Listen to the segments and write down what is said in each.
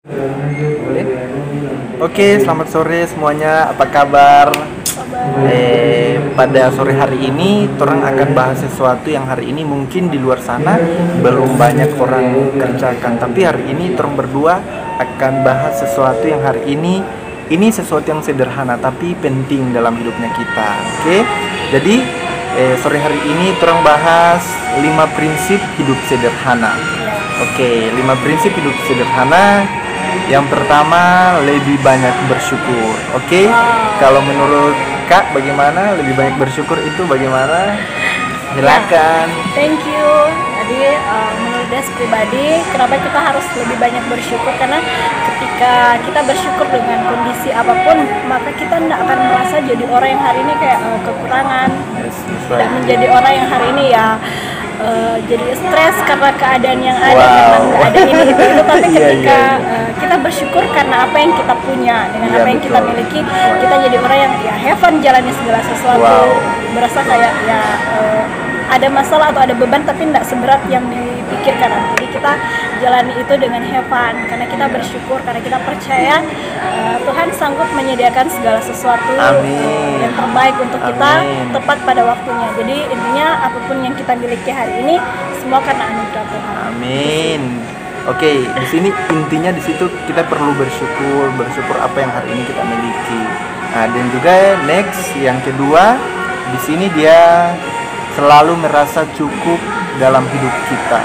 Boleh? Oke, selamat sore semuanya. Apa kabar? Pada sore hari ini, orang akan bahas sesuatu yang hari ini mungkin di luar sana belum banyak orang kerjakan. Tapi hari ini, orang berdua akan bahas sesuatu yang hari ini sesuatu yang sederhana tapi penting dalam hidupnya kita. Oke? Jadi sore hari ini, orang bahas 5 prinsip hidup sederhana. Oke, 5 prinsip hidup sederhana. Yang pertama, lebih banyak bersyukur. Oke? Kalau menurut Kak, bagaimana lebih banyak bersyukur itu bagaimana? Silakan. Thank you. Jadi menurut Des pribadi, kenapa kita harus lebih banyak bersyukur? Karena ketika kita bersyukur dengan kondisi apapun, maka kita tidak akan merasa jadi orang yang hari ini kayak kekurangan. Yes, Dan menjadi orang yang hari ini ya jadi stres karena keadaan yang ada, karena nggak ada ini itu. Tapi ketika kita bersyukur karena apa yang kita punya, dengan apa yang kita miliki, kita jadi orang yang ya have fun jalani segala sesuatu. Berasa kayak ya ada masalah atau ada beban tapi tidak seberat yang dipikirkan. Jadi kita jalani itu dengan have fun karena kita bersyukur, karena kita percaya Tuhan sanggup menyediakan segala sesuatu yang terbaik untuk kita tepat pada waktunya. Jadi intinya apapun yang kita miliki hari ini semua karena anugerah Tuhan. Amin. Oke, di sini intinya di situ kita perlu bersyukur apa yang hari ini kita miliki. Nah, dan juga next yang kedua, di sini dia selalu merasa cukup dalam hidup kita.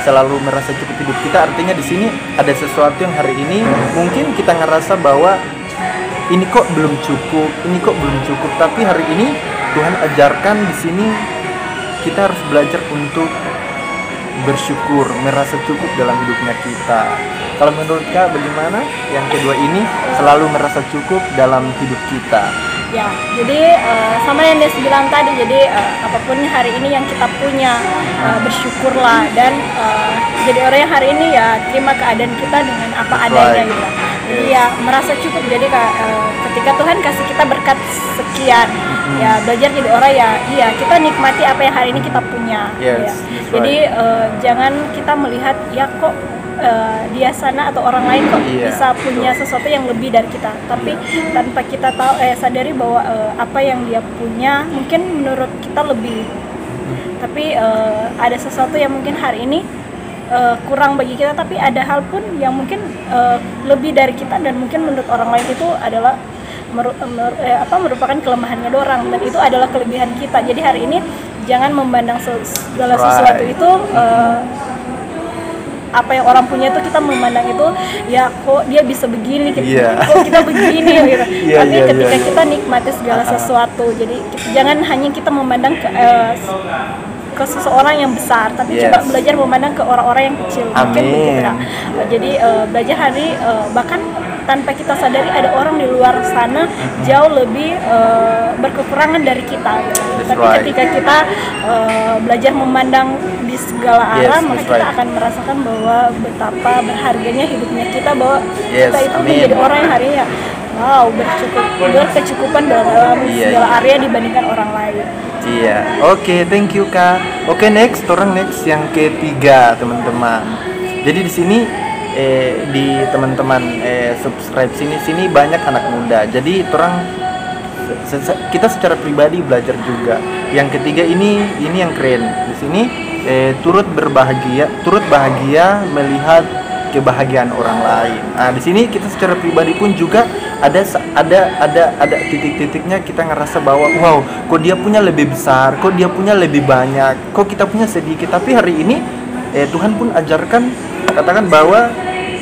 Selalu merasa cukup hidup kita artinya di sini ada sesuatu yang hari ini mungkin kita ngerasa bahwa ini kok belum cukup, tapi hari ini Tuhan ajarkan di sini kita harus belajar untuk bersyukur, merasa cukup dalam hidupnya kita. Kalau menurut Kak bagaimana? Yang kedua ini selalu merasa cukup dalam hidup kita. Ya, jadi sama yang Des bilang tadi, jadi apapun hari ini yang kita punya, bersyukurlah dan jadi orang yang hari ini ya terima keadaan kita dengan apa adanya gitu. Jadi ya merasa cukup. Jadi ketika Tuhan kasih kita berkat sekian, ya belajar jadi orang ya iya kita nikmati apa yang hari ini kita punya. Jadi jangan kita melihat ya kok dia sana atau orang lain kok bisa punya sesuatu yang lebih dari kita, tapi tanpa kita tahu sadari bahwa apa yang dia punya mungkin menurut kita lebih, tapi ada sesuatu yang mungkin hari ini kurang bagi kita, tapi ada hal pun yang mungkin lebih dari kita dan mungkin menurut orang lain itu adalah merupakan kelemahannya orang dan itu adalah kelebihan kita. Jadi hari ini jangan memandang segala sesuatu itu apa yang orang punya itu kita memandang itu ya kok dia bisa begini kok kita begini gitu. Tapi ketika kita nikmati segala sesuatu, jadi jangan hanya kita memandang ke seseorang yang besar, tapi coba belajar memandang ke orang-orang yang kecil. Mungkin begitu. Jadi belajar hari bahkan tanpa kita sadari ada orang di luar sana jauh lebih berkekurangan dari kita. Tapi ketika kita belajar memandang di segala arah, maka kita akan merasakan bahwa betapa berharganya hidupnya kita, bahwa kita itu menjadi orang yang hari ya berkecukupan dalam segala area dibandingkan orang lain. Oke, thank you Kak. Oke, next yang ketiga teman-teman. Jadi di sini di teman-teman subscribe sini banyak anak muda. Jadi kita secara pribadi belajar juga. Yang ketiga ini yang keren. Di sini turut bahagia melihat kebahagiaan orang lain. Nah, di sini kita secara pribadi pun juga ada titik-titiknya kita ngerasa bahwa wow, kok dia punya lebih besar, kok dia punya lebih banyak, kok kita punya sedikit. Tapi hari ini Tuhan pun ajarkan katakan bahwa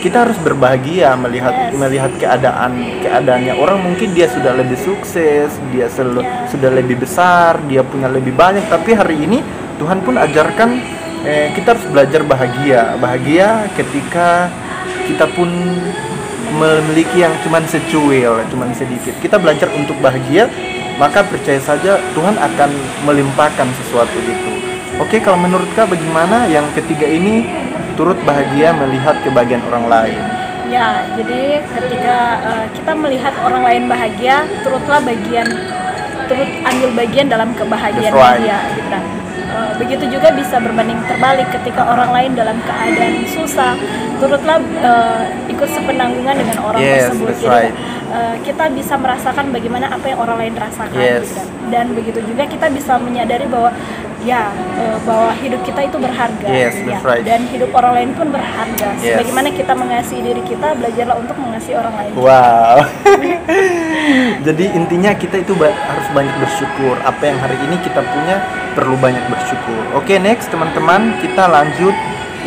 kita harus berbahagia melihat keadaannya orang. Mungkin dia sudah lebih sukses, dia sudah lebih besar, dia punya lebih banyak, tapi hari ini Tuhan pun ajarkan kita harus belajar bahagia ketika kita pun memiliki yang cuman secuil, cuman sedikit. Kita belajar untuk bahagia, maka percaya saja Tuhan akan melimpahkan sesuatu itu. Oke, kalau menurut Kak bagaimana yang ketiga ini turut bahagia melihat kebahagiaan orang lain? Ya, jadi ketika kita melihat orang lain bahagia, turut ambil bagian dalam kebahagiaan dia gitu. Begitu juga bisa berbanding terbalik ketika orang lain dalam keadaan susah, turutlah ikut ikut sepenanggungan dengan orang Yes, tersebut. that's Jadi right. kita bisa merasakan bagaimana apa yang orang lain rasakan. Yes. Gitu. Dan begitu juga kita bisa menyadari bahwa bahwa hidup kita itu berharga. Yes, that's right. Dan hidup orang lain pun berharga. Yes. Bagaimana kita mengasihi diri kita, belajarlah untuk mengasihi orang lain. Wow. Jadi intinya kita itu harus banyak bersyukur. Apa yang hari ini kita punya perlu banyak bersyukur. Oke, next teman-teman, kita lanjut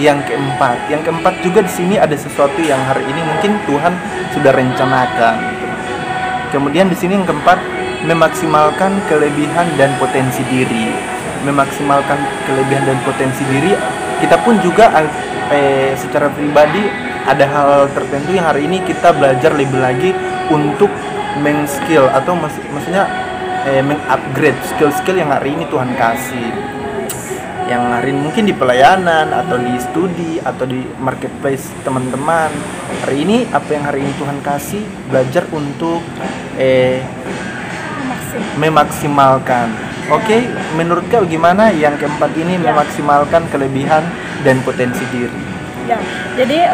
yang keempat. Yang keempat juga di sini ada sesuatu yang hari ini mungkin Tuhan sudah rencanakan. Kemudian di sini yang keempat, memaksimalkan kelebihan dan potensi diri. Memaksimalkan kelebihan dan potensi diri. Kita pun juga secara pribadi ada hal tertentu yang hari ini kita belajar lebih lagi untuk meng-skill atau maksudnya meng-upgrade skill-skill yang hari ini Tuhan kasih. Yang hari ini mungkin di pelayanan atau di studi atau di marketplace teman-teman. Hari ini apa yang hari ini Tuhan kasih, belajar untuk memaksimalkan. Oke, menurut kau gimana yang keempat ini, memaksimalkan kelebihan dan potensi diri? Ya, jadi